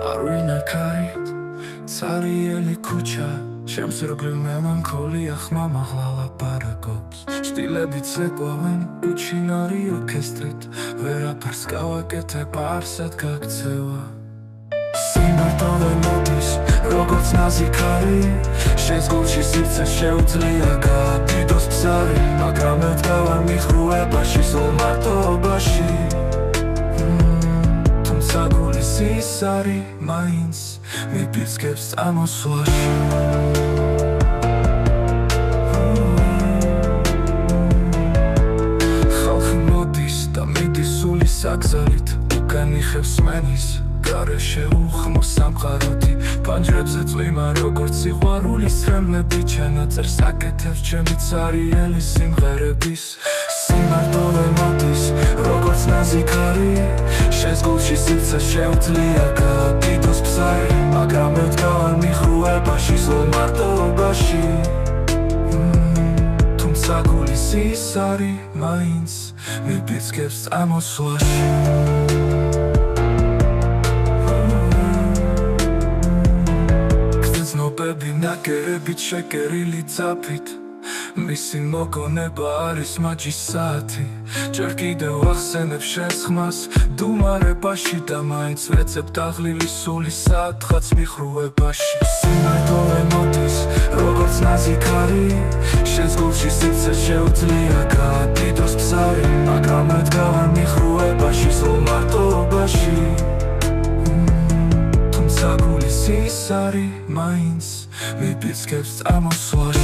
Arvina kari, цариელი ქუჩა შემსრგლივ მემანქოლია ხმა მაღლა პარაგობს სტილებით ზეკვავენ უჩინარი ორკესტრით ვერაფერს გავაკეთებ არსად გაქცევა სიმართლე მოდის როგორც ნაზიქარი შენს გულში სივრცე შეუძლია გადიდოს ბზარი მაგრამ დგავარ მიხრუებაში სულ მარტოობაში გულის ის არის მაინც მიფიქრებს წამოსვლაში ხალხი მოდის და მიდის სული საგზალით უკან იხევს მენის გარეშე უხმო სამყაროთი პანჯრებზე წვიმა როგორც სიყვარულის რემლები ჩანაწერს აკეთებს ჩემი цариელი სიმღერების სიმართლე მოდის როგორც ნაზიქარი შენს გულში სივრცე შეუძლია გადიდოს ბზარი მაგრამ დგავარ მიხრუებაში სულ მარტოობაში თუმცა გულის ის არის მაინც მიფიქრებს წამოსვლაში გრძნობები ნაკერებით შეკერილი ძაფით მისი მოგონება არის მაჯის საათი ჯერ კიდევ ახსენებ შენს ხმას დუმარებაში და მაინც ვეცებ დაღლილი სული სათხაც მიხრუებაში სიმართლე მოდის როგორც ნაზიქარი შენს გულში სივრცე შეუძლია გადიდოს ბზარი მაგრამ დგავარ მიხრუებაში სულ მარტოობაში თუმცა გულის ის არის მაინც მიფიქრებს წამოსვლაში